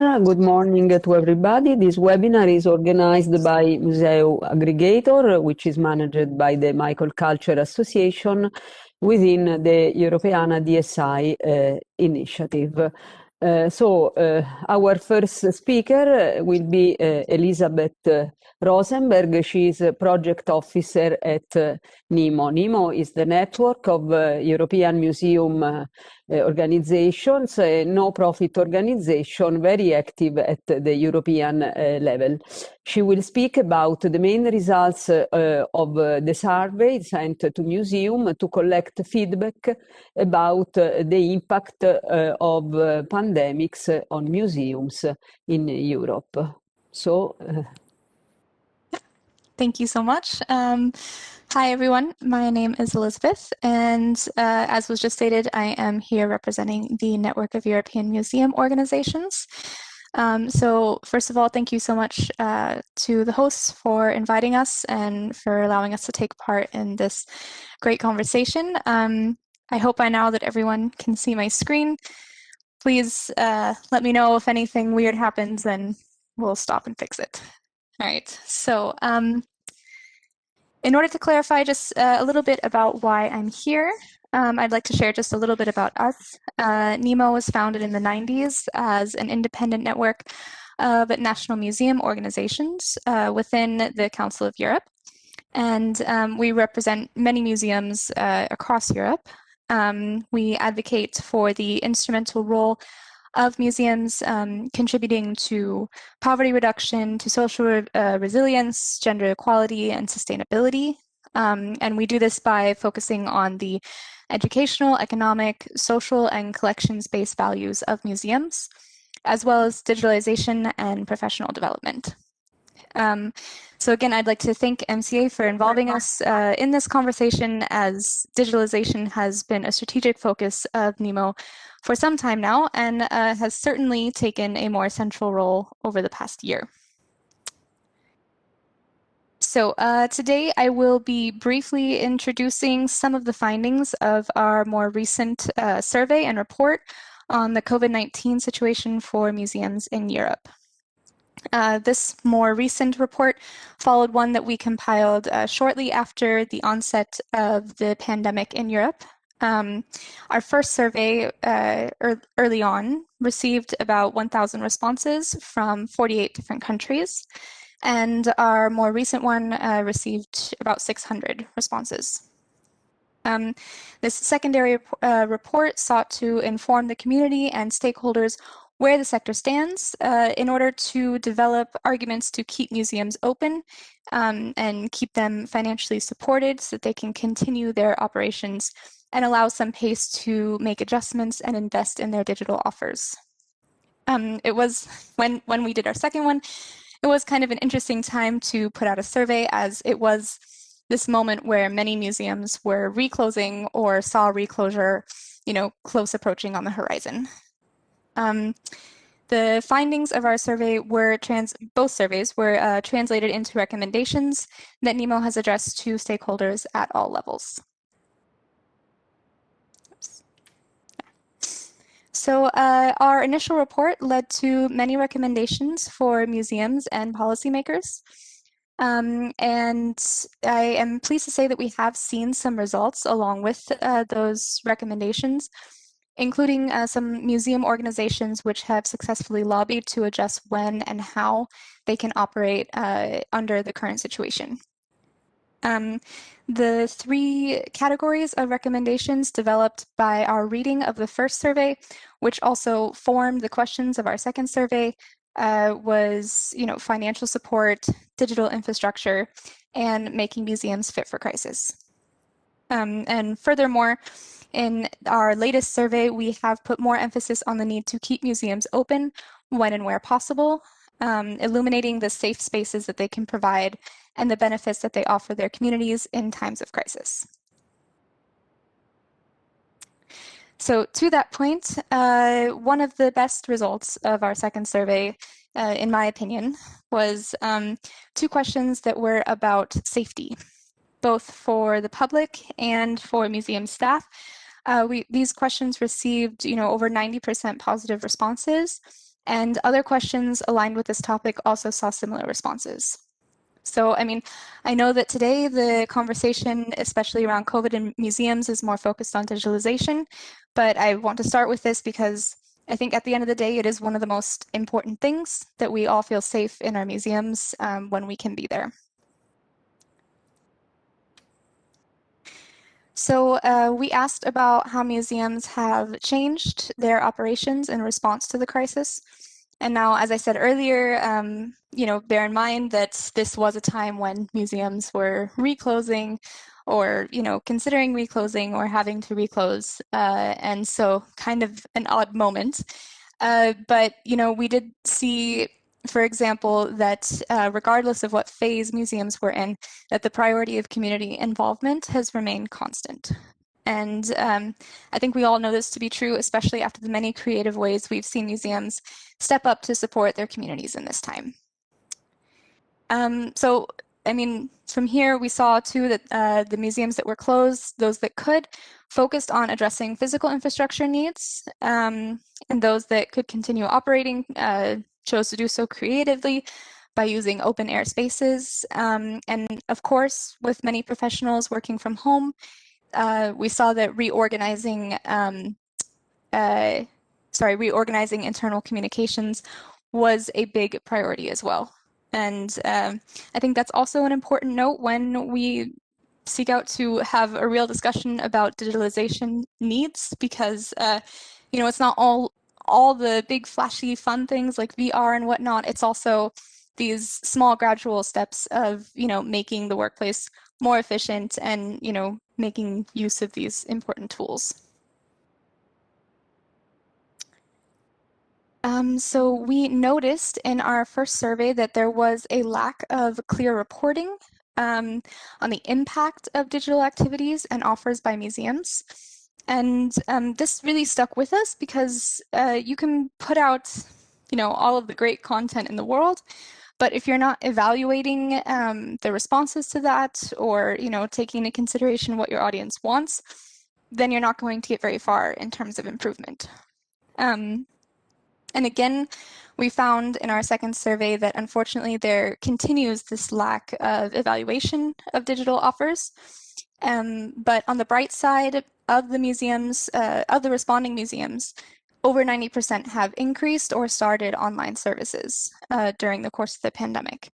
Good morning to everybody. This webinar is organized by MUSEU Aggregator, which is managed by the Michael Culture Association within the Europeana DSI Initiative. Our first speaker will be Elisabeth Rosenberg. She is a project officer at NEMO. NEMO is the network of European museum organizations, a no-profit organization very active at the European level. She will speak about the main results of the survey sent to museum to collect feedback about the impact of pandemics on museums in Europe. Thank you so much. Hi, everyone. My name is Elizabeth, and as was just stated, I am here representing the Network of European Museum Organizations. So first of all, thank you so much to the hosts for inviting us and for allowing us to take part in this great conversation. I hope by now that everyone can see my screen. Please let me know if anything weird happens, and we'll stop and fix it. All right, so in order to clarify just a little bit about why I'm here, I'd like to share just a little bit about us. NEMO was founded in the 90s as an independent network of national museum organizations within the Council of Europe. And we represent many museums across Europe. We advocate for the instrumental role of museums contributing to poverty reduction, to social resilience, gender equality, and sustainability. And we do this by focusing on the educational, economic, social, and collections-based values of museums, as well as digitalization and professional development. So again, I'd like to thank MCA for involving us in this conversation, as digitalization has been a strategic focus of NEMO for some time now, and has certainly taken a more central role over the past year. So today I will be briefly introducing some of the findings of our more recent survey and report on the COVID-19 situation for museums in Europe. This more recent report followed one that we compiled shortly after the onset of the pandemic in Europe. Our first survey early on received about 1,000 responses from 48 different countries, and our more recent one received about 600 responses. This secondary report sought to inform the community and stakeholders where the sector stands in order to develop arguments to keep museums open and keep them financially supported so that they can continue their operations, and allow some pace to make adjustments and invest in their digital offers. It was, when we did our second one, it was kind of an interesting time to put out a survey, as it was this moment where many museums were reclosing or saw reclosure, close approaching on the horizon. The findings of our survey were both surveys were translated into recommendations that NEMO has addressed to stakeholders at all levels. So our initial report led to many recommendations for museums and policymakers. And I am pleased to say that we have seen some results along with those recommendations, including some museum organizations which have successfully lobbied to adjust when and how they can operate under the current situation. The three categories of recommendations developed by our reading of the first survey, which also formed the questions of our second survey, was financial support, digital infrastructure, and making museums fit for crisis. And furthermore, in our latest survey, we have put more emphasis on the need to keep museums open when and where possible, illuminating the safe spaces that they can provide and the benefits that they offer their communities in times of crisis. So to that point, one of the best results of our second survey, in my opinion, was two questions that were about safety, both for the public and for museum staff. These questions received, over 90% positive responses, And other questions aligned with this topic also saw similar responses. So, I mean, I know that today the conversation, especially around COVID and museums, is more focused on digitalization, but I want to start with this because I think at the end of the day, it is one of the most important things that we all feel safe in our museums when we can be there. So we asked about how museums have changed their operations in response to the crisis. And now, as I said earlier, bear in mind that this was a time when museums were reclosing or, considering reclosing or having to reclose. And so kind of an odd moment. But, we did see, for example, that regardless of what phase museums were in, that the priority of community involvement has remained constant. And I think we all know this to be true, especially after the many creative ways we've seen museums step up to support their communities in this time. So, I mean, from here, we saw too that the museums that were closed, those that could, focused on addressing physical infrastructure needs, and those that could continue operating chose to do so creatively by using open air spaces. And of course, with many professionals working from home, we saw that reorganizing internal communications was a big priority as well. And I think that's also an important note when we seek out to have a real discussion about digitalization needs, because it's not all the big flashy fun things like VR and whatnot. It's also these small gradual steps of making the workplace more efficient and making use of these important tools. So we noticed in our first survey that there was a lack of clear reporting on the impact of digital activities and offers by museums. And this really stuck with us because you can put out, all of the great content in the world, but if you're not evaluating the responses to that or, taking into consideration what your audience wants, then you're not going to get very far in terms of improvement. And again, we found in our second survey that unfortunately there continues this lack of evaluation of digital offers. But on the bright side of the museums, of the responding museums, over 90% have increased or started online services during the course of the pandemic.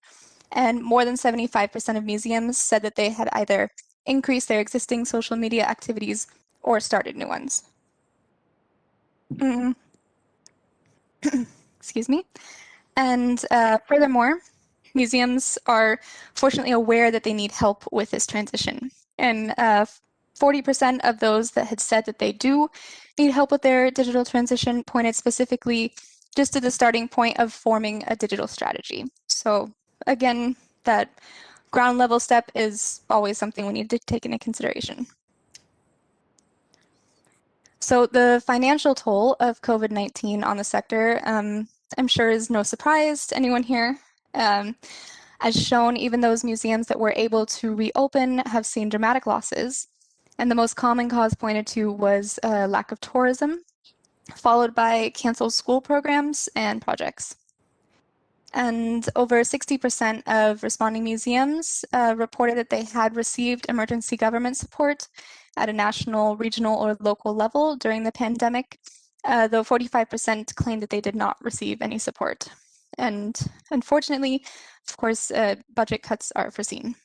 And more than 75% of museums said that they had either increased their existing social media activities or started new ones. Excuse me. And furthermore, museums are fortunately aware that they need help with this transition. And 40% of those that had said that they do need help with their digital transition pointed specifically just to the starting point of forming a digital strategy. So again, that ground level step is always something we need to take into consideration. So the financial toll of COVID-19 on the sector, I'm sure is no surprise to anyone here. As shown, even those museums that were able to reopen have seen dramatic losses. And the most common cause pointed to was a lack of tourism, followed by canceled school programs and projects. And over 60% of responding museums reported that they had received emergency government support at a national, regional, or local level during the pandemic, though 45% claimed that they did not receive any support. And unfortunately, of course, budget cuts are foreseen.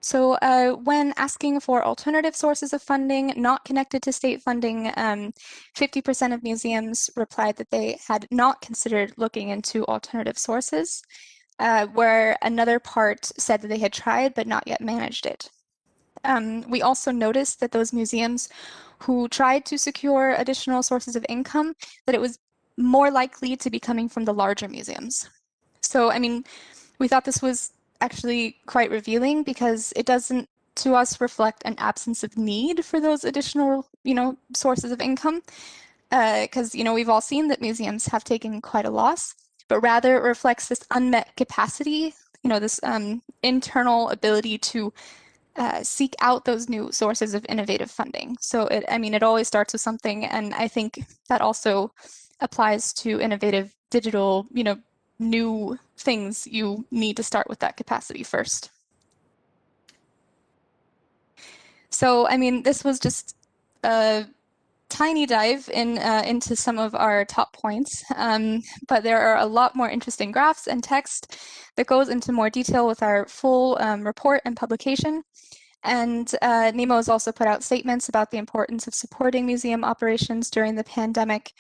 So when asking for alternative sources of funding not connected to state funding, 50% of museums replied that they had not considered looking into alternative sources, where another part said that they had tried but not yet managed it. We also noticed that those museums who tried to secure additional sources of income, that it was more likely to be coming from the larger museums. So, I mean, we thought this was actually quite revealing because it doesn't, to us, reflect an absence of need for those additional, sources of income. Because, we've all seen that museums have taken quite a loss, but rather it reflects this unmet capacity, this internal ability to seek out those new sources of innovative funding. So it always starts with something, and I think that also applies to innovative digital, new things. You need to start with that capacity first. So, this was just a tiny dive into some of our top points, but there are a lot more interesting graphs and text that goes into more detail with our full report and publication. And NEMO has also put out statements about the importance of supporting museum operations during the pandemic.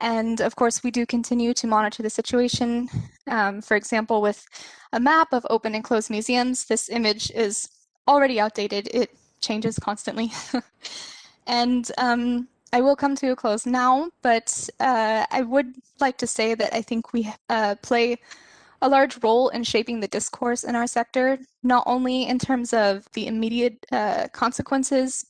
And of course, we do continue to monitor the situation. For example, with a map of open and closed museums, this image is already outdated. It changes constantly. And I will come to a close now, but I would like to say that I think we play a large role in shaping the discourse in our sector, not only in terms of the immediate consequences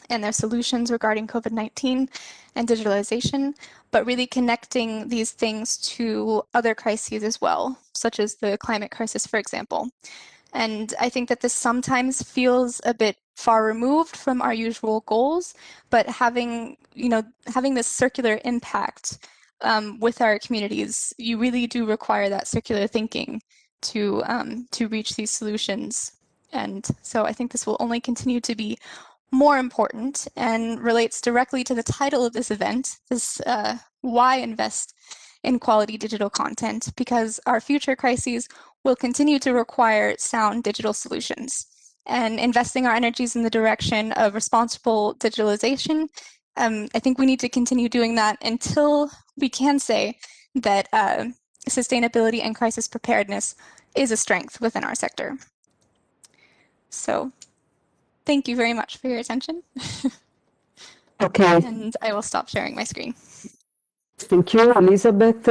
and their solutions regarding COVID-19 and digitalization, but really connecting these things to other crises as well, such as the climate crisis, for example. And I think that this sometimes feels a bit far removed from our usual goals, but having this circular impact with our communities, you really do require that circular thinking to reach these solutions. And so I think this will only continue to be more important and relates directly to the title of this event, this why invest in quality digital content, because our future crises will continue to require sound digital solutions. And investing our energies in the direction of responsible digitalization, I think we need to continue doing that until we can say that sustainability and crisis preparedness is a strength within our sector. So thank you very much for your attention. Okay. And I will stop sharing my screen. Thank you, Elizabeth.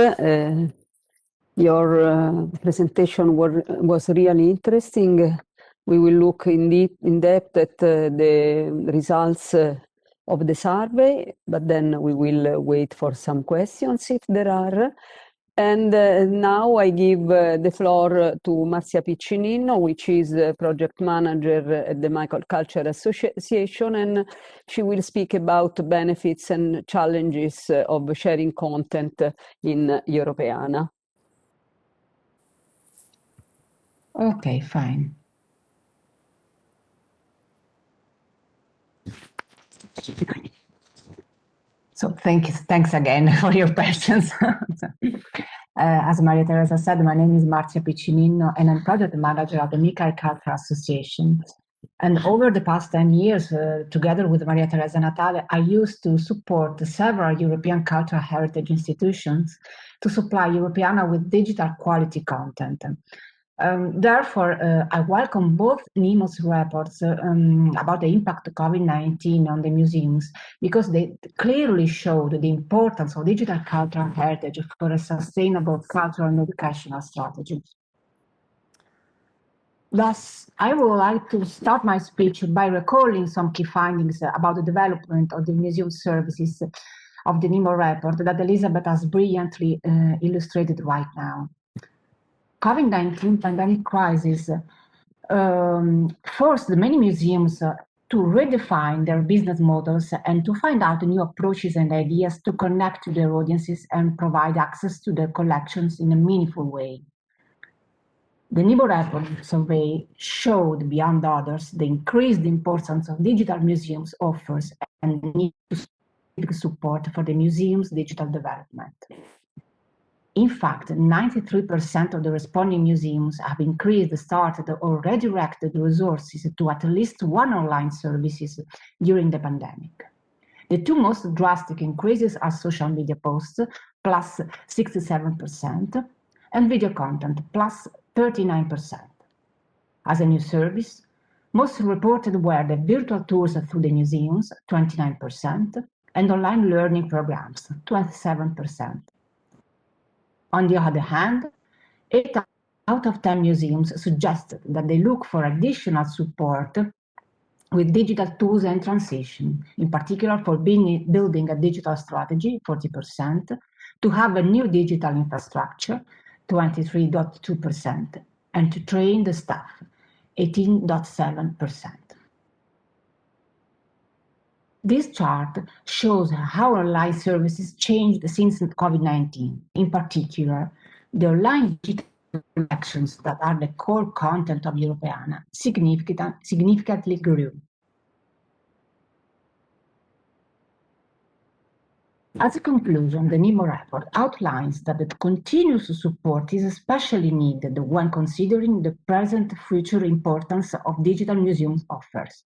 Your presentation was really interesting. We will look in depth at the results of the survey, but then we will wait for some questions if there are. And now I give the floor to Marzia Piccininno, which is the project manager at the Michael Culture Association, and she will speak about benefits and challenges of sharing content in Europeana. Okay, fine. So thanks again for your patience. As Maria Teresa said, my name is Marzia Piccininno, and I'm project manager at the Michael Culture Association. And over the past 10 years, together with Maria Teresa and Natale, I used to support several European cultural heritage institutions to supply Europeana with digital quality content. Therefore, I welcome both NEMO's reports about the impact of COVID-19 on the museums, because they clearly showed the importance of digital cultural heritage for a sustainable cultural and educational strategy. Thus, I would like to start my speech by recalling some key findings about the development of the museum services of the NEMO report that Elizabeth has brilliantly illustrated right now. COVID-19 pandemic crisis forced many museums to redefine their business models and to find out new approaches and ideas to connect to their audiences and provide access to their collections in a meaningful way. The NEMO report survey showed, beyond others, the increased importance of digital museums offers and the need to support for the museum's digital development. In fact, 93% of the responding museums have increased, started, or redirected resources to at least one online services during the pandemic. The two most drastic increases are social media posts, plus 67%, and video content, plus 39%. As a new service, most reported were the virtual tours through the museums, 29%, and online learning programs, 27%. On the other hand, 8 out of 10 museums suggested that they look for additional support with digital tools and transition, in particular for building a digital strategy, 40%, to have a new digital infrastructure, 23.2%, and to train the staff, 18.7%. This chart shows how online services changed since COVID-19. In particular, the online digital collections that are the core content of Europeana significantly grew. As a conclusion, the NEMO report outlines that the continuous support is especially needed when considering the present-future importance of digital museum offers.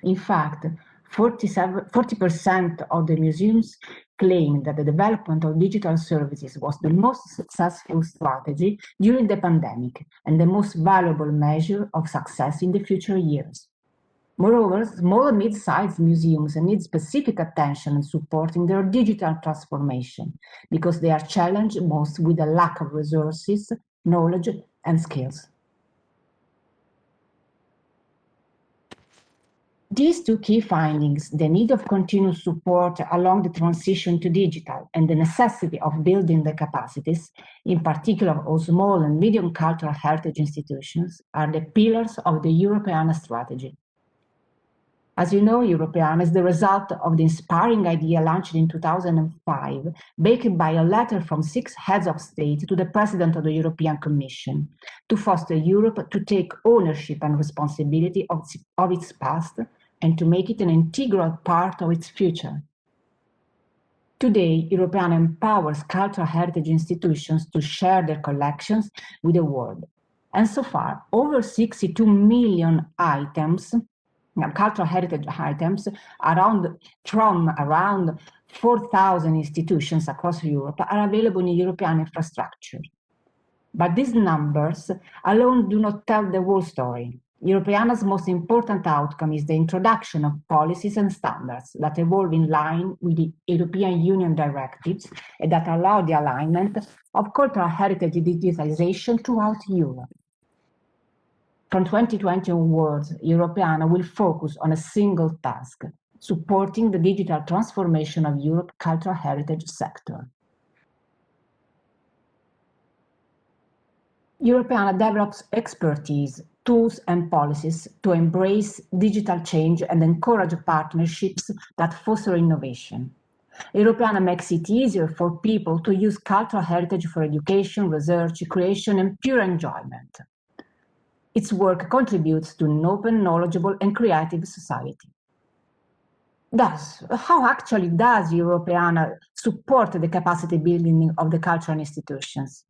In fact, 40% of the museums claim that the development of digital services was the most successful strategy during the pandemic and the most valuable measure of success in the future years. Moreover, small and mid-sized museums need specific attention and support in their digital transformation because they are challenged most with a lack of resources, knowledge, and skills. These two key findings, the need of continuous support along the transition to digital and the necessity of building the capacities, in particular of small and medium cultural heritage institutions, are the pillars of the Europeana strategy. As you know, Europeana is the result of the inspiring idea launched in 2005, backed by a letter from 6 heads of state to the President of the European Commission, to foster Europe to take ownership and responsibility of its past and to make it an integral part of its future. Today, Europeana empowers cultural heritage institutions to share their collections with the world. And so far, over 62 million items, cultural heritage items, from around 4,000 institutions across Europe are available in European infrastructure. But these numbers alone do not tell the whole story. Europeana's most important outcome is the introduction of policies and standards that evolve in line with the European Union directives and that allow the alignment of cultural heritage digitization throughout Europe. From 2020 onwards, Europeana will focus on a single task, supporting the digital transformation of Europe's cultural heritage sector. Europeana develops expertise, tools and policies to embrace digital change and encourage partnerships that foster innovation. Europeana makes it easier for people to use cultural heritage for education, research, creation, and pure enjoyment. Its work contributes to an open, knowledgeable, and creative society. Thus, how actually does Europeana support the capacity building of the cultural institutions?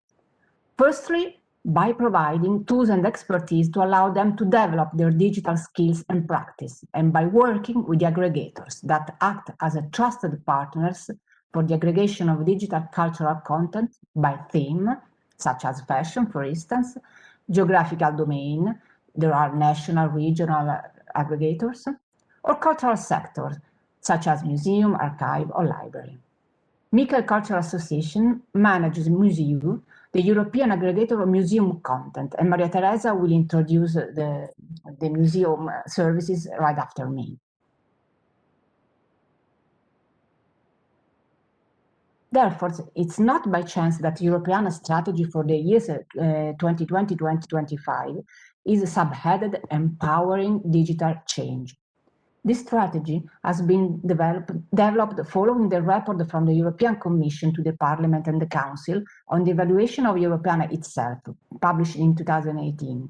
Firstly, by providing tools and expertise to allow them to develop their digital skills and practice, and by working with the aggregators that act as a trusted partners for the aggregation of digital cultural content by theme, such as fashion, for instance, geographical domain, there are national, regional aggregators, or cultural sectors, such as museum, archive, or library. Michael Cultural Association manages MUSEU, the European aggregator of museum content, and Maria Teresa will introduce the museum services right after me. Therefore, it's not by chance that Europeana's strategy for the years 2020-2025 is subheaded Empowering Digital Change. This strategy has been developed following the report from the European Commission to the Parliament and the Council on the evaluation of Europeana itself, published in 2018.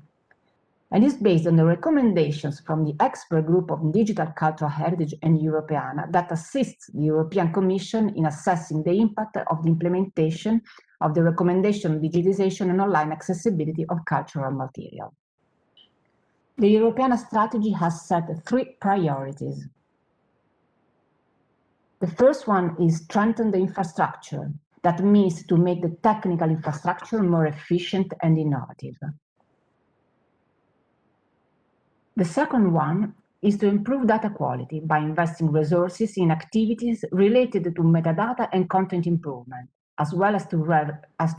And is based on the recommendations from the expert group of digital cultural heritage and Europeana that assists the European Commission in assessing the impact of the implementation of the recommendation on digitization and online accessibility of cultural material. The Europeana strategy has set 3 priorities. The first one is strengthen the infrastructure. That means to make the technical infrastructure more efficient and innovative. The second one is to improve data quality by investing resources in activities related to metadata and content improvement, as well as to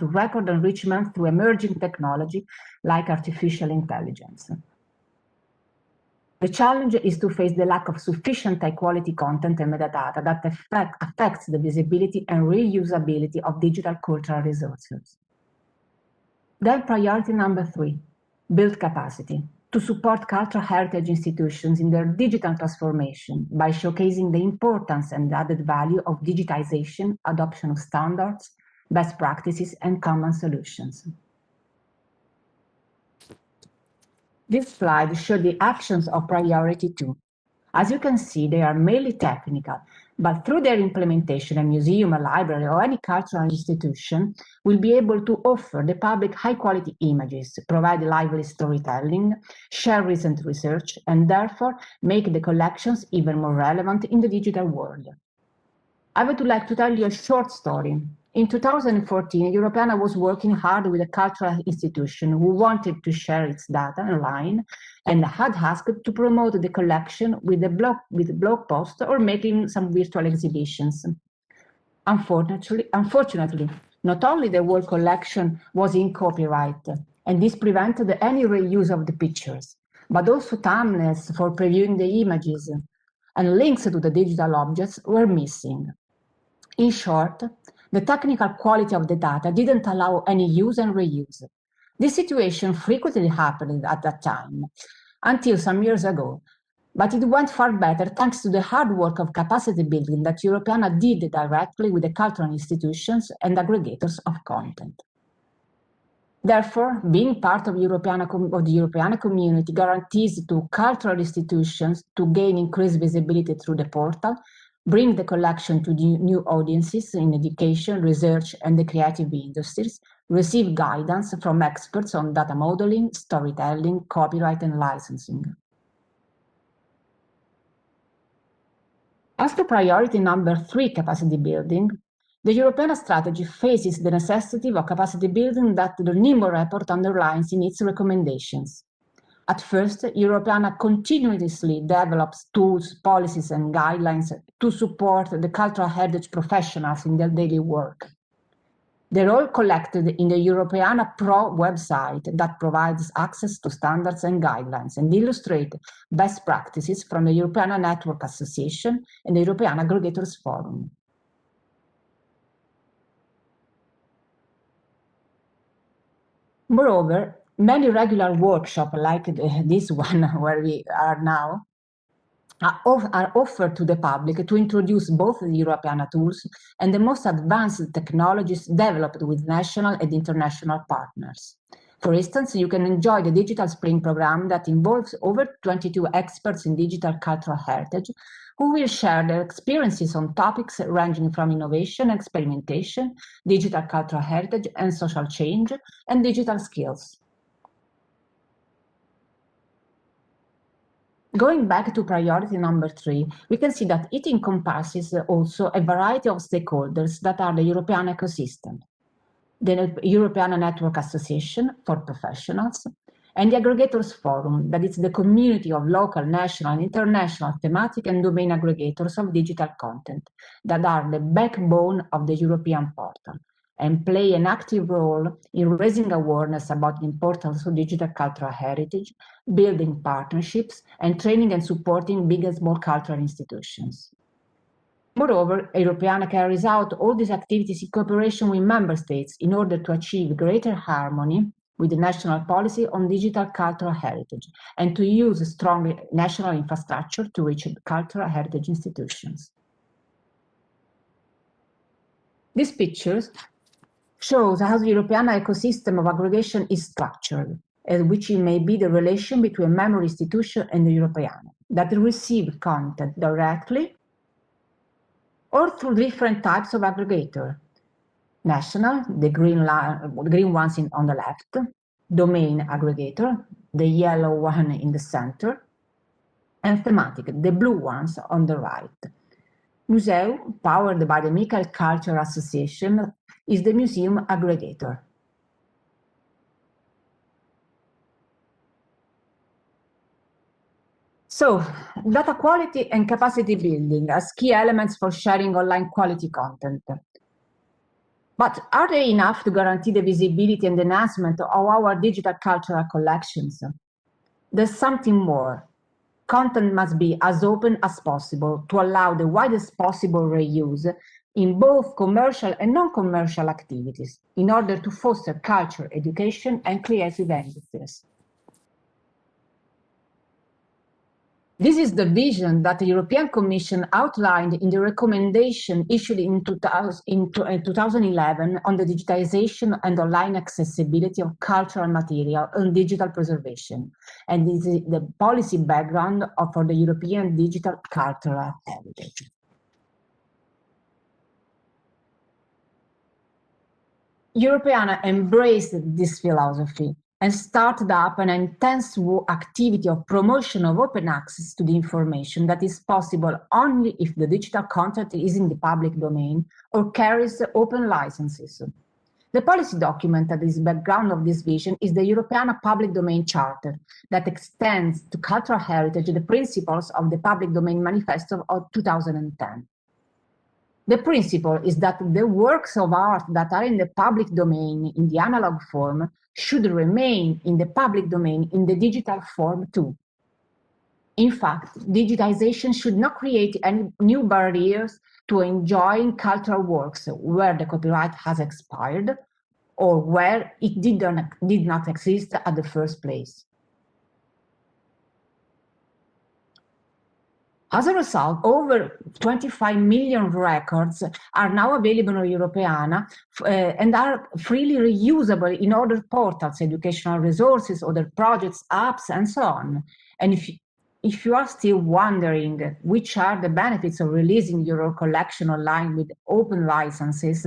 record enrichment through emerging technology like artificial intelligence. The challenge is to face the lack of sufficient high-quality content and metadata that affects the visibility and reusability of digital cultural resources. Then priority number 3, build capacity. to support cultural heritage institutions in their digital transformation by showcasing the importance and added value of digitization, adoption of standards, best practices, and common solutions. This slide shows the actions of Priority 2. As you can see, they are mainly technical, but through their implementation, a museum, a library, or any cultural institution will be able to offer the public high-quality images, provide lively storytelling, share recent research, and therefore make the collections even more relevant in the digital world. I would like to tell you a short story. In 2014, Europeana was working hard with a cultural institution who wanted to share its data online and had asked to promote the collection with a blog post or making some virtual exhibitions. Unfortunately, not only the whole collection was in copyright, and this prevented any reuse of the pictures, but also thumbnails for previewing the images and links to the digital objects were missing. In short, the technical quality of the data didn't allow any use and reuse. This situation frequently happened at that time, until some years ago, but it went far better thanks to the hard work of capacity building that Europeana did directly with the cultural institutions and aggregators of content. Therefore, being part of the Europeana community guarantees to cultural institutions to gain increased visibility through the portal, bring the collection to new audiences in education, research, and the creative industries, receive guidance from experts on data modeling, storytelling, copyright, and licensing. As to priority number 3, capacity building, the Europeana strategy faces the necessity of capacity building that the NEMO report underlines in its recommendations. At first, Europeana continuously develops tools, policies, and guidelines to support the cultural heritage professionals in their daily work. They're all collected in the Europeana Pro website that provides access to standards and guidelines and illustrate best practices from the Europeana Network Association and the European Aggregators Forum. Moreover, many regular workshops like this one where we are now are offered to the public to introduce both the Europeana tools and the most advanced technologies developed with national and international partners. For instance, you can enjoy the Digital Spring program that involves over 22 experts in digital cultural heritage who will share their experiences on topics ranging from innovation, experimentation, digital cultural heritage and social change, and digital skills. Going back to priority number 3, we can see that it encompasses also a variety of stakeholders that are the European ecosystem, the European Network Association for Professionals, and the Aggregators Forum, that is the community of local, national, and international thematic and domain aggregators of digital content that are the backbone of the European portal and play an active role in raising awareness about the importance of digital cultural heritage, building partnerships, and training and supporting big and small cultural institutions. Moreover, Europeana carries out all these activities in cooperation with member states in order to achieve greater harmony with the national policy on digital cultural heritage and to use strong national infrastructure to reach cultural heritage institutions. These pictures shows how the European ecosystem of aggregation is structured, which may be the relation between a member institution and the Europeana that receive content directly or through different types of aggregator. National, the green ones on the left, domain aggregator, the yellow one in the center, and thematic, the blue ones on the right. MUSEU, powered by the Michael Culture Association, is the museum aggregator. So, data quality and capacity building as key elements for sharing online quality content. But are they enough to guarantee the visibility and enhancement of our digital cultural collections? There's something more. Content must be as open as possible to allow the widest possible reuse in both commercial and non-commercial activities in order to foster culture, education, and creative industries. This is the vision that the European Commission outlined in the recommendation issued in 2011 on the digitization and online accessibility of cultural material and digital preservation. And this is the policy background for the European digital cultural heritage. Europeana embraced this philosophy and started up an intense activity of promotion of open access to the information that is possible only if the digital content is in the public domain or carries open licenses. The policy document that is the background of this vision is the Europeana Public Domain Charter that extends to cultural heritage the principles of the Public Domain Manifesto of 2010. The principle is that the works of art that are in the public domain in the analog form should remain in the public domain in the digital form too. In fact, digitization should not create any new barriers to enjoying cultural works where the copyright has expired or where it did not exist at the first place. As a result, over 25 million records are now available on Europeana and are freely reusable in other portals, educational resources, other projects, apps, and so on. And if you are still wondering which are the benefits of releasing your collection online with open licenses,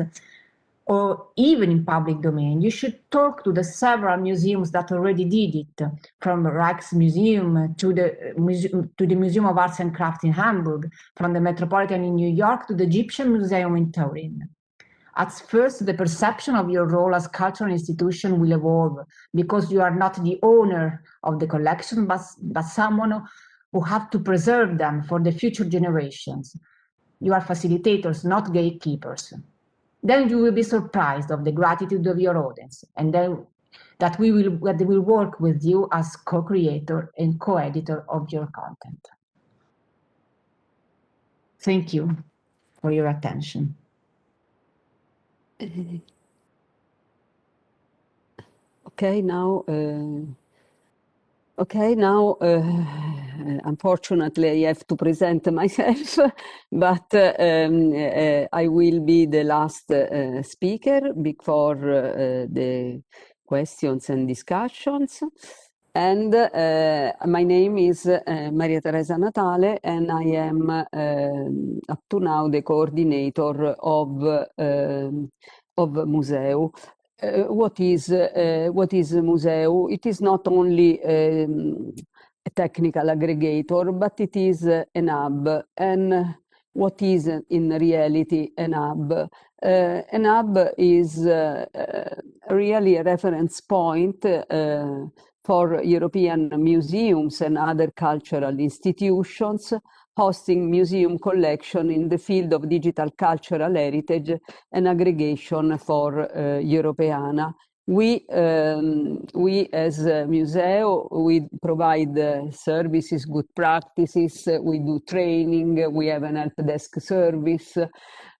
or even in public domain, you should talk to the several museums that already did it, from the Rijksmuseum to the Museum of Arts and Crafts in Hamburg, from the Metropolitan in New York to the Egyptian Museum in Turin. At first, the perception of your role as cultural institution will evolve because you are not the owner of the collection, but someone who has to preserve them for the future generations. You are facilitators, not gatekeepers. Then you will be surprised of the gratitude of your audience, and then that they will work with you as co-creator and co-editor of your content. Thank you for your attention. Okay, now unfortunately, I have to present myself, but I will be the last speaker before the questions and discussions. And my name is Maria Teresa Natale, and I am up to now the coordinator of MUSEU. What is MUSEU? It is not only a technical aggregator, but it is an hub. And what is in reality an hub? An hub is really a reference point for European museums and other cultural institutions hosting museum collection in the field of digital cultural heritage and aggregation for Europeana. We as a MUSEU, we provide services, good practices, we do training, we have an help desk service,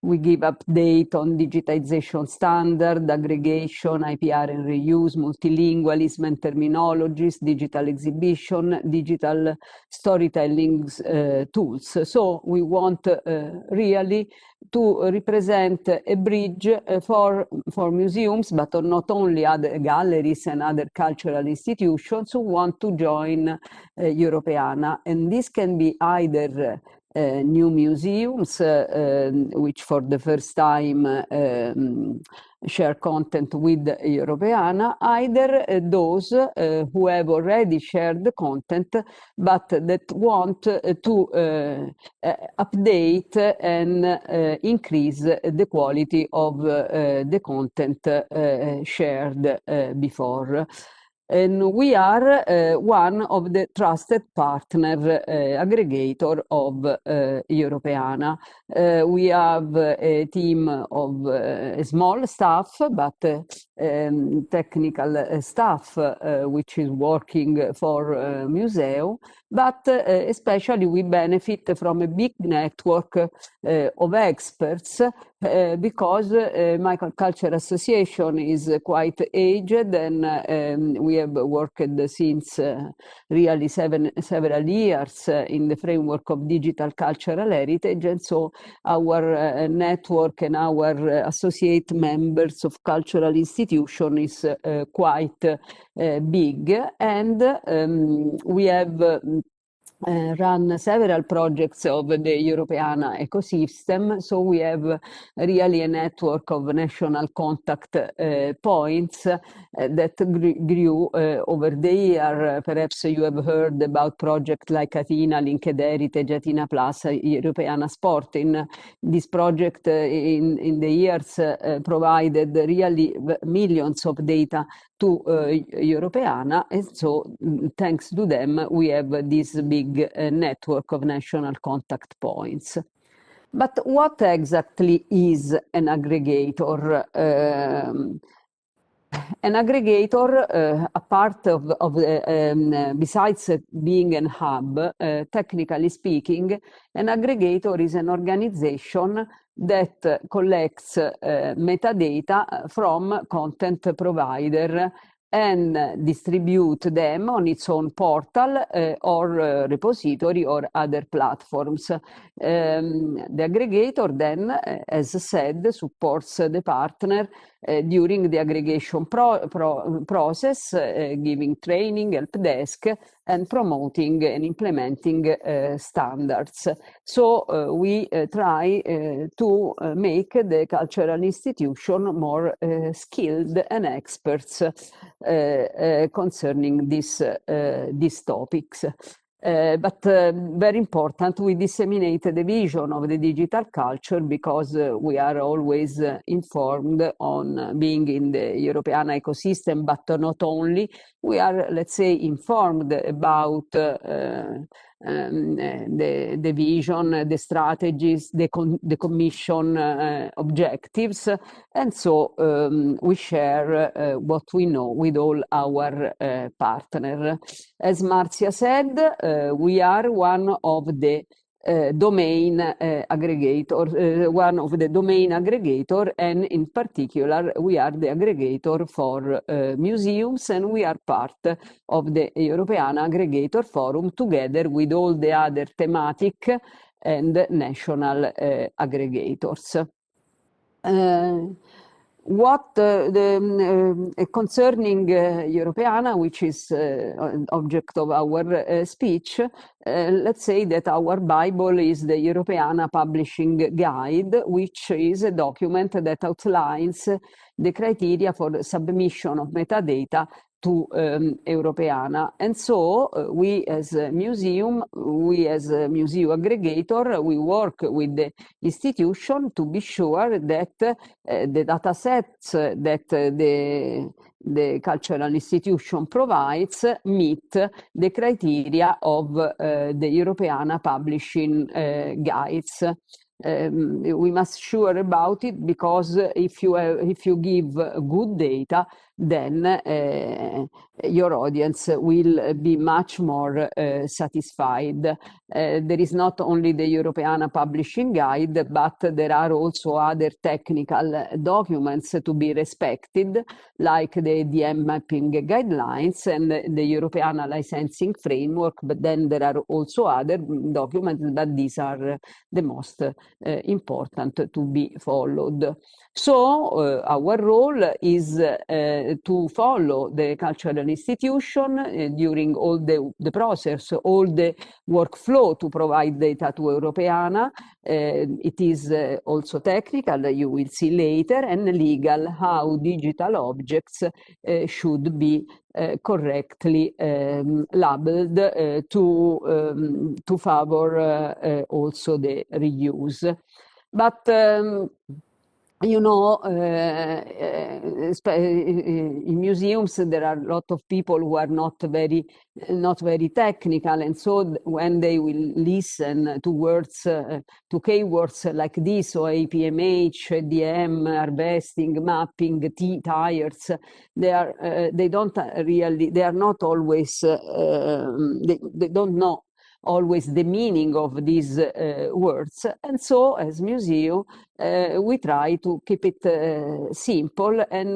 we give update on digitization standard, aggregation, IPR and reuse, multilingualism and terminologies, digital exhibition, digital storytelling tools. So we want really to represent a bridge for museums, but not only other galleries and other cultural institutions who want to join Europeana. And this can be either new museums, which for the first time share content with Europeana, either those who have already shared the content, but that want to update and increase the quality of the content shared before. And we are one of the trusted partner aggregator of Europeana. We have a team of a small staff, but technical staff which is working for MUSEU, but especially we benefit from a big network of experts because Michael Culture Association is quite aged, and we have worked since really several years in the framework of digital cultural heritage, and so our network and our associate members of cultural institution is quite big, and we have run several projects of the Europeana ecosystem, so we have really a network of national contact points that grew over the year. Perhaps you have heard about projects like Athena, Linked Heritage, Athena Plus, Europeana Sport. In this project in the years provided really millions of data to Europeana, and so thanks to them we have this big network of national contact points. But what exactly is an aggregator? An aggregator, a part of besides being a hub, technically speaking, an aggregator is an organization that collects metadata from content provider and distribute them on its own portal or repository or other platforms. The aggregator then, as said, supports the partner during the aggregation process, giving training, help desk, and promoting and implementing standards. So we try to make the cultural institution more skilled and experts concerning these topics. But very important, we disseminate the vision of the digital culture because we are always informed on being in the Europeana ecosystem, but not only. We are, let's say, informed about the vision, the strategies, the commission objectives, and so we share what we know with all our partners. As Marzia said, we are one of the domain aggregator, and in particular we are the aggregator for museums, and we are part of the Europeana Aggregator Forum together with all the other thematic and national aggregators. What concerning Europeana, which is object of our speech, let's say that our Bible is the Europeana Publishing Guide, which is a document that outlines the criteria for submission of metadata to Europeana. And so we as a museum, we as a MUSEU aggregator, we work with the institution to be sure that the data sets that the cultural institution provides meet the criteria of the Europeana Publishing Guides. We must sure about it, because if you give good data, then your audience will be much more satisfied. There is not only the Europeana Publishing Guide, but there are also other technical documents to be respected, like the DM mapping guidelines and the Europeana licensing framework, but then there are also other documents, but these are the most important to be followed. So our role is to follow the cultural institution during all the process, all the workflow to provide data to Europeana. It is also technical, you will see later, and legal, how digital objects should be correctly labeled to favor also the reuse. But you know, in museums there are a lot of people who are not very technical, and so when they will listen to words, to keywords like this, or APMH, ADM, harvesting, mapping, tires, they are not always, they don't know always the meaning of these words, and so as MUSEU we try to keep it simple, and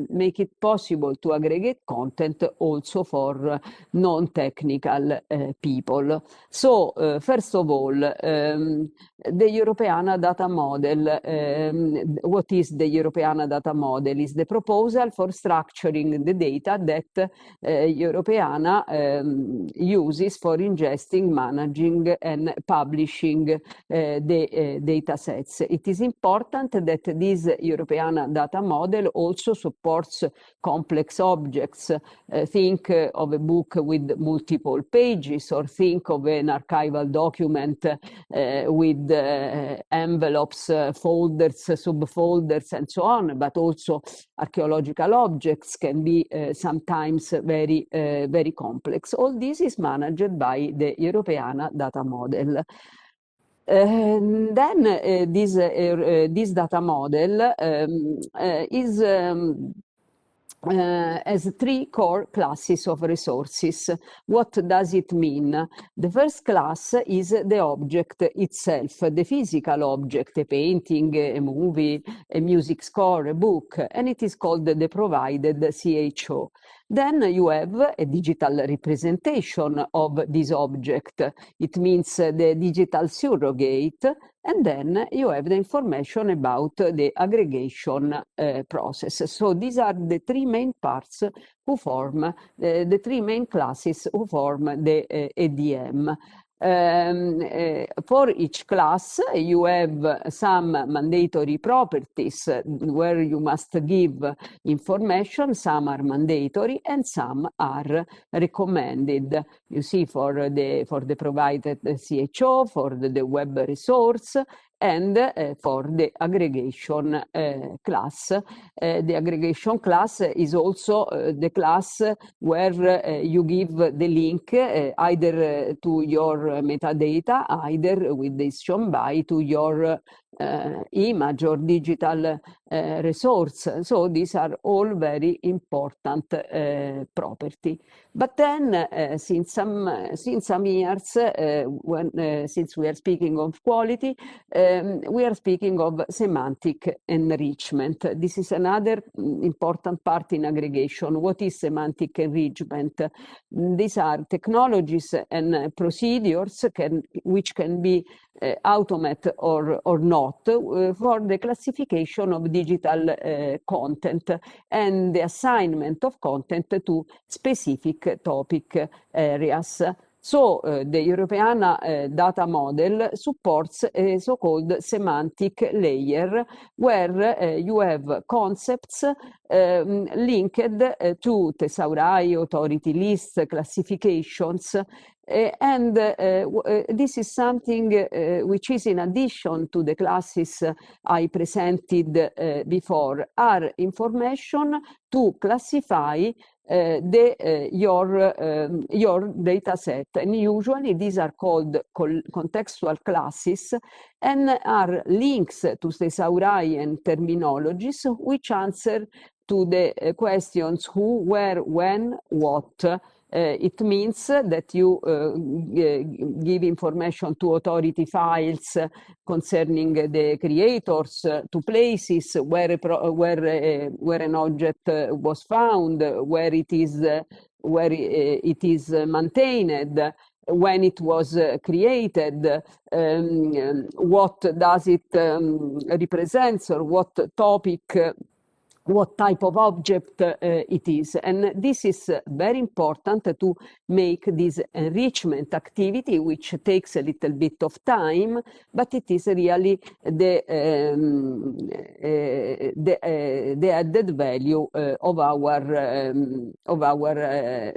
make it possible to aggregate content also for non-technical people. So first of all, the Europeana data model. What is the Europeana data model? Is the proposal for structuring the data that Europeana uses for ingesting, managing, and publishing the data sets. It is important that this Europeana data model also supports complex objects. Think of a book with multiple pages, or think of an archival document with envelopes, folders, subfolders, and so on, but also archaeological objects can be sometimes very complex. All this is managed by the Europeana data model. Then this data model has three core classes of resources. What does it mean? The first class is the object itself, the physical object, a painting, a movie, a music score, a book, and it is called the provided CHO. Then you have a digital representation of this object. It means the digital surrogate, and then you have the information about the aggregation process. So these are the three main parts who form, the three main classes who form the ADM. For each class, you have some mandatory properties where you must give information. Some are mandatory and some are recommended. You see, for the provided CHO, for the web resource, and for the aggregation class. The aggregation class is also the class where you give the link either to your metadata, either with this shown by, to your image or digital resource. So these are all very important property. But then, since some years, since we are speaking of quality, we are speaking of semantic enrichment. This is another important part in aggregation. What is semantic enrichment? These are technologies and procedures which can be automate or not for the classification of digital content and the assignment of content to specific topic areas. So the Europeana data model supports a so-called semantic layer where you have concepts linked to thesauri, authority lists, classifications, and this is something which is in addition to the classes I presented before, are information to classify your data set. And usually these are called contextual classes and are links to thesauri and terminologies which answer to the questions who, where, when, what. It means that you give information to authority files concerning the creators, to places where an object was found, where it is maintained, when it was created, what does it represent, or what topic what type of object it is. And this is very important to make this enrichment activity, which takes a little bit of time, but it is really the added value of our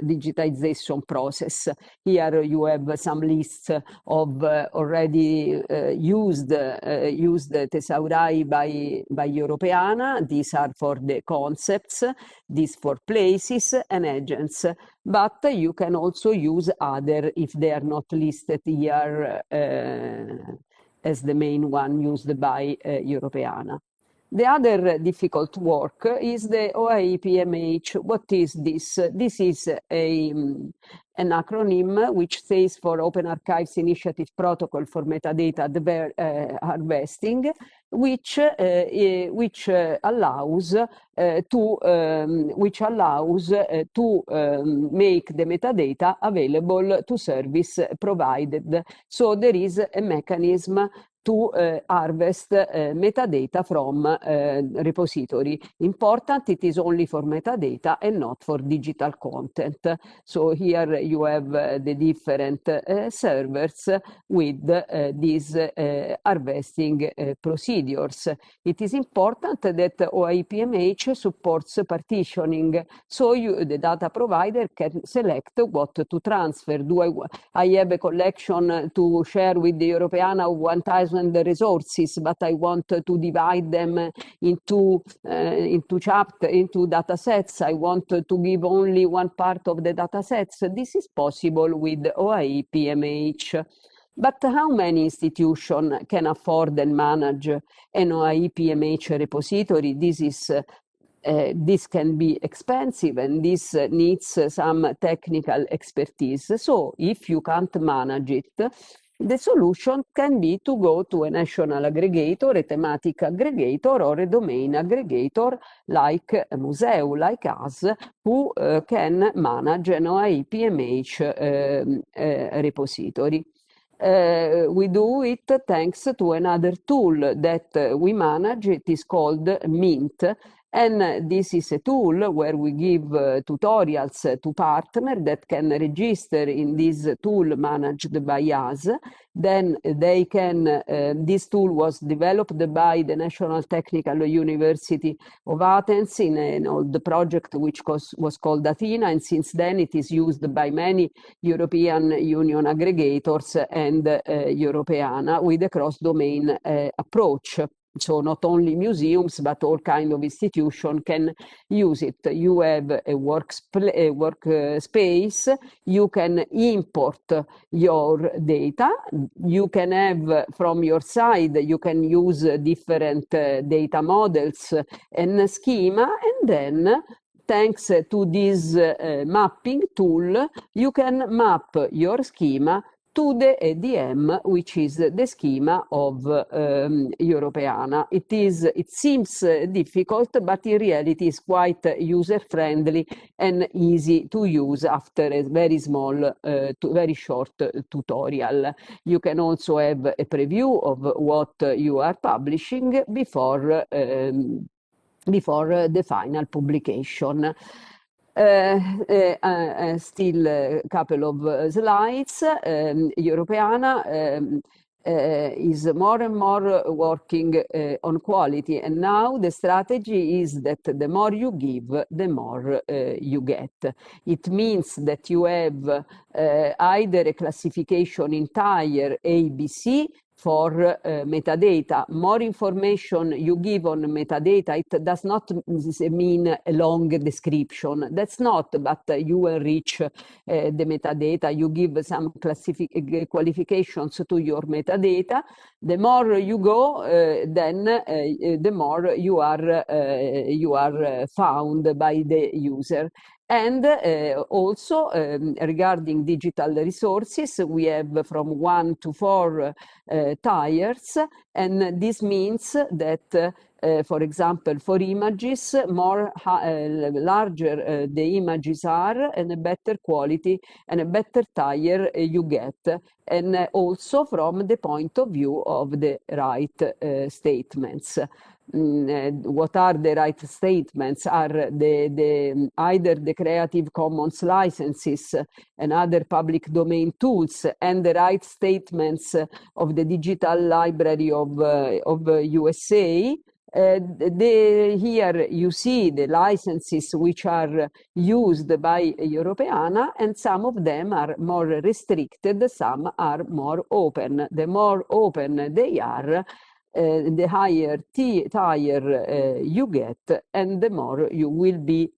digitization process. Here you have some lists of already used thesaurai by Europeana. These are for the concepts, these for places and agents, but you can also use other if they are not listed here as the main one used by Europeana. The other difficult work is the OAI-PMH. What is this? This is an acronym which stands for Open Archives Initiative Protocol for Metadata Harvesting, which allows to make the metadata available to service provided. So there is a mechanism to harvest metadata from repository. Important, it is only for metadata and not for digital content. So here you have the different servers with these harvesting procedures. It is important that OAI-PMH supports partitioning, so the data provider can select what to transfer. I have a collection to share with the Europeana of 1,000 resources, but I want to divide them into data sets. I want to give only one part of the data sets. This is possible with OAI-PMH. But how many institutions can afford and manage an OAI-PMH repository? This can be expensive, and this needs some technical expertise. So if you can't manage it, the solution can be to go to a national aggregator, a thematic aggregator, or a domain aggregator like MUSEU, like us, who can manage an OAI-PMH repository. We do it thanks to another tool that we manage. It is called Mint. And this is a tool where we give tutorials to partners that can register in this tool managed by us. Then they can, this tool was developed by the National Technical University of Athens in an old project which was called Athena, and since then it is used by many European Union aggregators and Europeana with a cross-domain approach. So not only museums, but all kinds of institutions can use it. You have a workspace, you can import your data, you can have from your side, you can use different data models and schema, and then thanks to this mapping tool, you can map your schema to the ADM, which is the schema of Europeana. It seems difficult, but in reality it's quite user-friendly and easy to use after a very small, very short tutorial. You can also have a preview of what you are publishing before the final publication. Still a couple of slides. Europeana is more and more working on quality, and now the strategy is that the more you give, the more you get. It means that you have either a classification in tier A, B, C, for metadata. More information you give on metadata, it does not mean a long description. That's not, but you enrich the metadata, you give some qualifications to your metadata. The more you go, then the more you are found by the user. And also regarding digital resources, we have from 1 to 4 tiers, and this means that for example, for images, larger the images are, and a better quality and a better tier you get, and also from the point of view of the right statements. what are the right statements are either the Creative Commons licenses and other public domain tools and the right statements of the Digital Library of USA. Here you see the licenses which are used by Europeana, and some of them are more restricted, some are more open. The more open they are, the higher tier you get, and the more you will be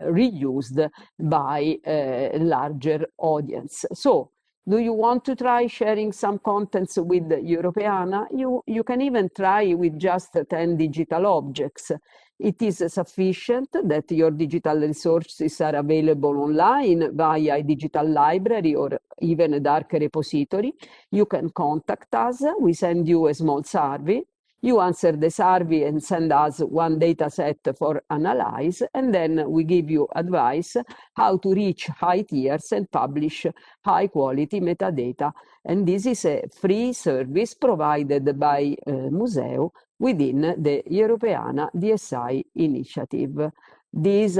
reused by a larger audience. So, do you want to try sharing some contents with Europeana? You can even try with just 10 digital objects. It is sufficient that your digital resources are available online via a digital library or even a dark repository. You can contact us. We send you a small survey. You answer the survey and send us one data set for analyze, and then we give you advice how to reach high tiers and publish high quality metadata. And this is a free service provided by MUSEU within the Europeana DSI Initiative. This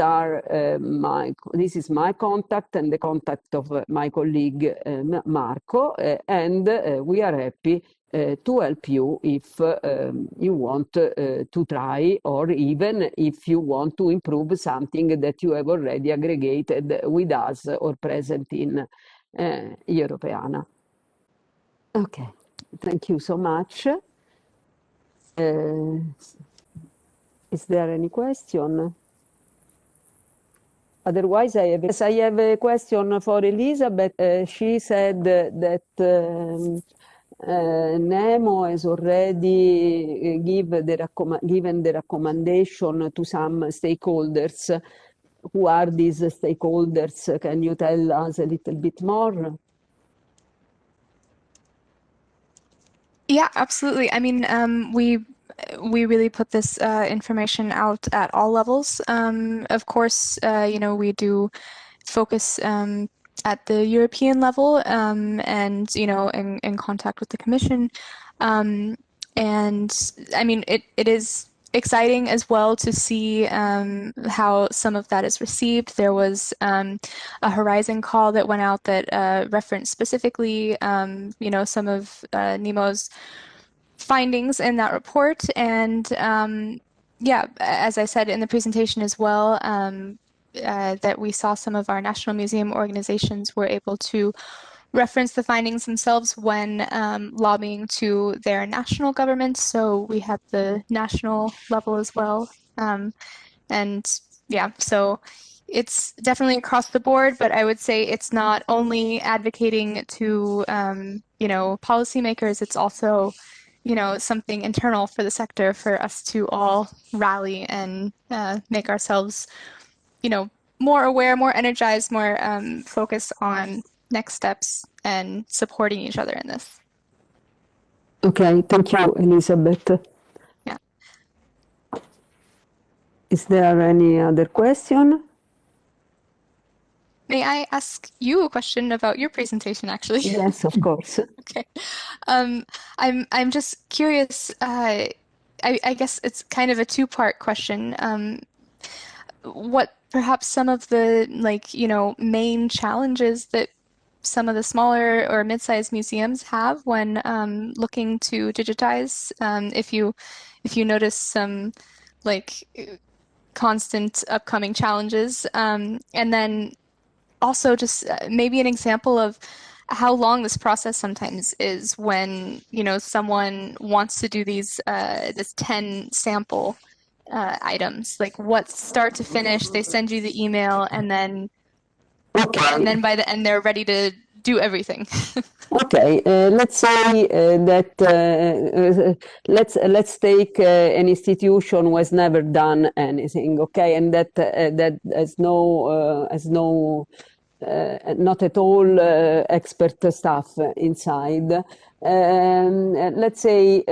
is my contact and the contact of my colleague Marco, and we are happy to help you if you want to try, or even if you want to improve something that you have already aggregated with us or present in Europeana. Okay, thank you so much. Is there any question? Otherwise, I have a question for Elizabeth. She said that NEMO has already given the recommendation to some stakeholders. Who are these stakeholders? Can you tell us a little bit more? Yeah, absolutely. I mean, we really put this information out at all levels. Of course, we do focus at the European level, and in contact with the Commission. And I mean, it is exciting as well to see how some of that is received. There was a Horizon call that went out that referenced specifically, some of NEMO's findings in that report. And yeah, as I said in the presentation as well, that we saw some of our national museum organizations were able to reference the findings themselves when lobbying to their national governments. So we have the national level as well. And yeah, so it's definitely across the board, but I would say it's not only advocating to, policymakers, it's also, something internal for the sector for us to all rally and make ourselves, more aware, more energized, more focused on next steps and supporting each other in this. Okay, thank you, Elizabeth. Yeah. Is there any other question? May I ask you a question about your presentation, actually? Yes, of course. Okay. I'm just curious. I guess it's kind of a two-part question. What perhaps some of the main challenges that some of the smaller or mid-sized museums have when looking to digitize? If you notice some constant upcoming challenges, and then also just maybe an example of how long this process sometimes is when someone wants to do this 10 sample items, like what start to finish they send you the email, and then by the end they're ready to do everything. Okay, let's say that let's take an institution who has never done anything, okay, and that has not at all expert staff inside. let's say,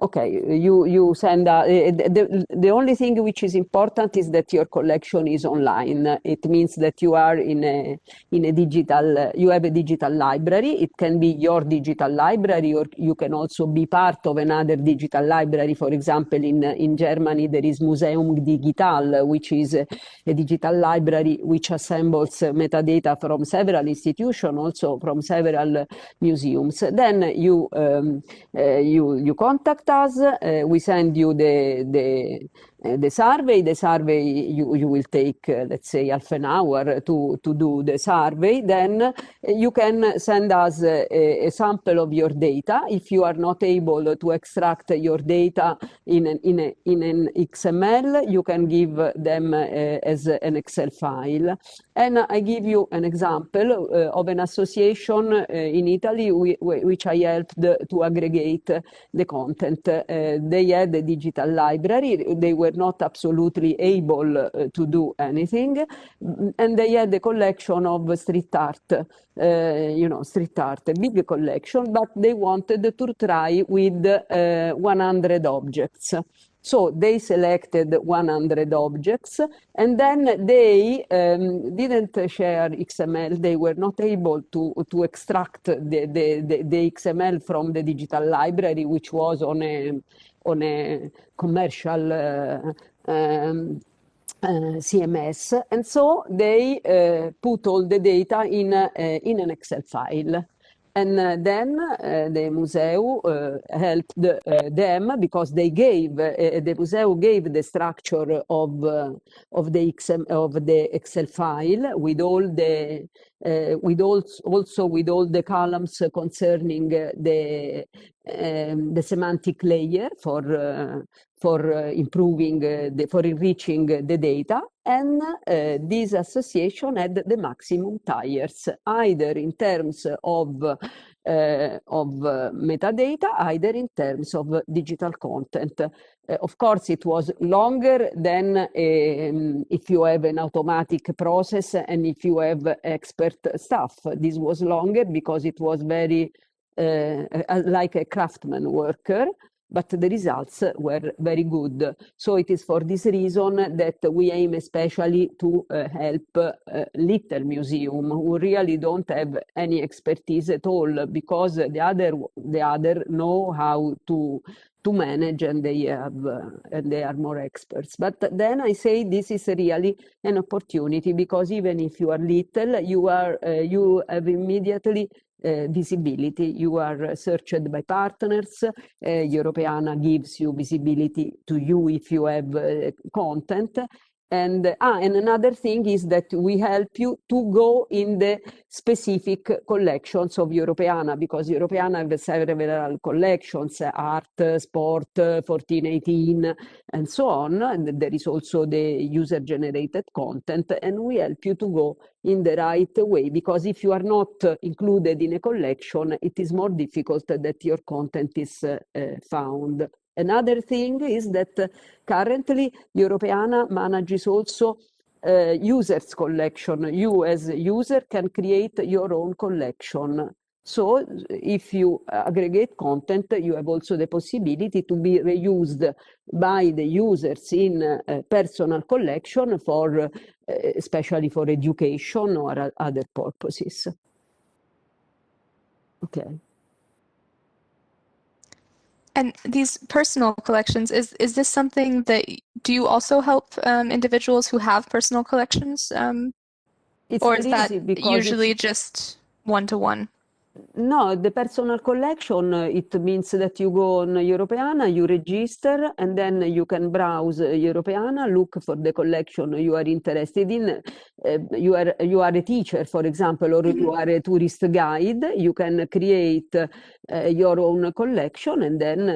okay, you send the only thing which is important is that your collection is online. It means that you are in a digital, you have a digital library. It can be your digital library, or you can also be part of another digital library. For example, in Germany, there is Museum Digital, which is a digital library which assembles metadata from several institutions, also from several museums. Then you contact us. We send you the survey. The survey you will take, let's say, half an hour to do the survey. Then you can send us a sample of your data. If you are not able to extract your data in an XML, you can give them as an Excel file. And I give you an example of an association in Italy which I helped to aggregate the content. They had a digital library. They were not absolutely able to do anything, and they had a collection of street art, street art, a big collection, but they wanted to try with 100 objects. So they selected 100 objects, and then they didn't share XML. They were not able to extract the XML from the digital library, which was on a commercial CMS, and so they put all the data in an Excel file. And then the MUSEU helped them, because they gave the MUSEU gave the structure of the Excel file with all the with all the columns concerning the semantic layer for improving for enriching the data. And this association had the maximum tiers, either in terms of metadata, either in terms of digital content. Of course, it was longer than if you have an automatic process and if you have expert staff. This was longer because it was very like a craftsman worker, but the results were very good. So it is for this reason that we aim especially to help little museum who really don't have any expertise at all, because the other know how to manage, and they are more experts. But then I say this is really an opportunity, because even if you are little, you have immediately visibility. You are searched by partners. Europeana gives you visibility to you if you have content. And another thing is that we help you to go in the specific collections of Europeana, because Europeana has several collections, art, sport, 1418, and so on. And there is also the user-generated content, and we help you to go in the right way, because if you are not included in a collection, it is more difficult that your content is found. Another thing is that currently Europeana manages also users' collection. You as a user can create your own collection. So if you aggregate content, you have also the possibility to be reused by the users in a personal collection for especially for education or other purposes. Okay. And these personal collections, is this something that, do you also help individuals who have personal collections? Or is that usually just one-to-one? No, the personal collection, it means that you go on Europeana, you register, and then you can browse Europeana, look for the collection you are interested in. You are a teacher, for example, or you are a tourist guide. You can create your own collection and then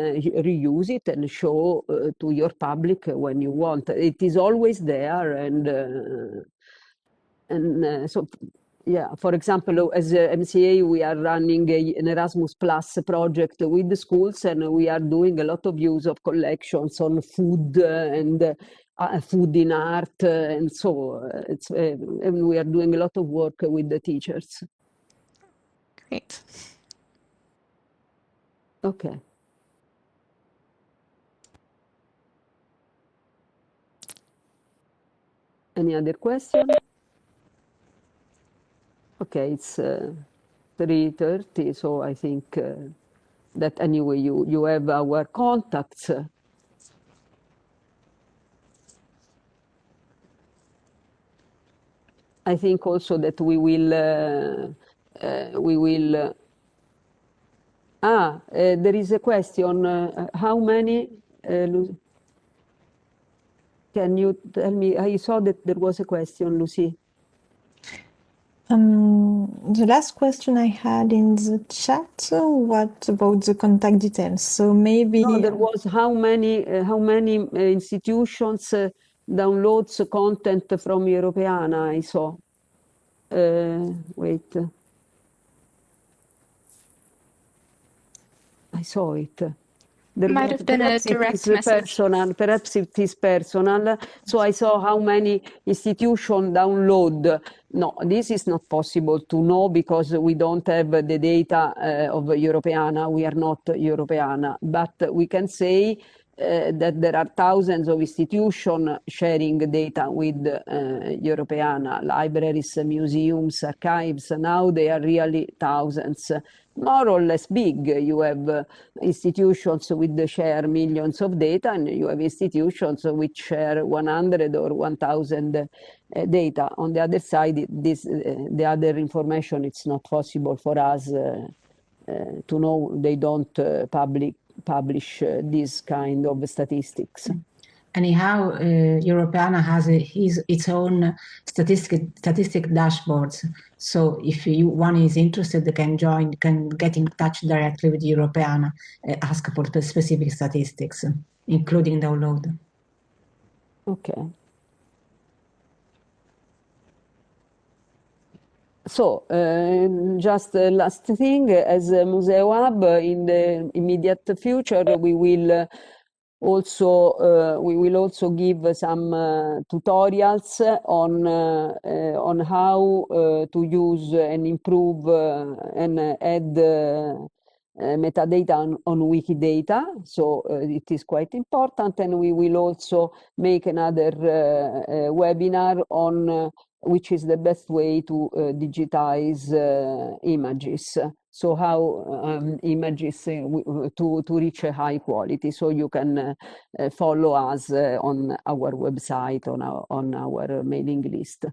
reuse it and show to your public when you want. It is always there, and so. Yeah, for example, as MCA, we are running an Erasmus Plus project with the schools, and we are doing a lot of use of collections on food and food in art, and so and we are doing a lot of work with the teachers. Great. Okay. Any other question? Okay, it's 3:30, so I think that anyway you have our contacts. I think also that we will there is a question. How many? Can you tell me? I saw that there was a question, Lucy. The last question I had in the chat, what about the contact details? So maybe No, there was how many institutions downloads content from Europeana, I saw. Wait. I saw it. There Might have been a direct message. Perhaps it is personal. So I saw how many institutions download. No, this is not possible to know because we don't have the data of Europeana. We are not Europeana. But we can say that there are thousands of institutions sharing data with Europeana, libraries, museums, archives. Now they are really thousands. More or less big. You have institutions which share millions of data, and you have institutions which share 100 or 1,000 data. On the other side, the other information, it's not possible for us to know. They don't publish this kind of statistics. Anyhow, Europeana has its own statistic dashboards. So if one is interested, they can get in touch directly with Europeana, ask for the specific statistics, including download. Okay. So, just last thing, as a Museo Hub, in the immediate future, we will also give some tutorials on how to use and improve and add metadata on Wikidata. So it is quite important, and we will also make another webinar on which is the best way to digitize images. So how images to reach a high quality. So you can follow us on our website, on our mailing list.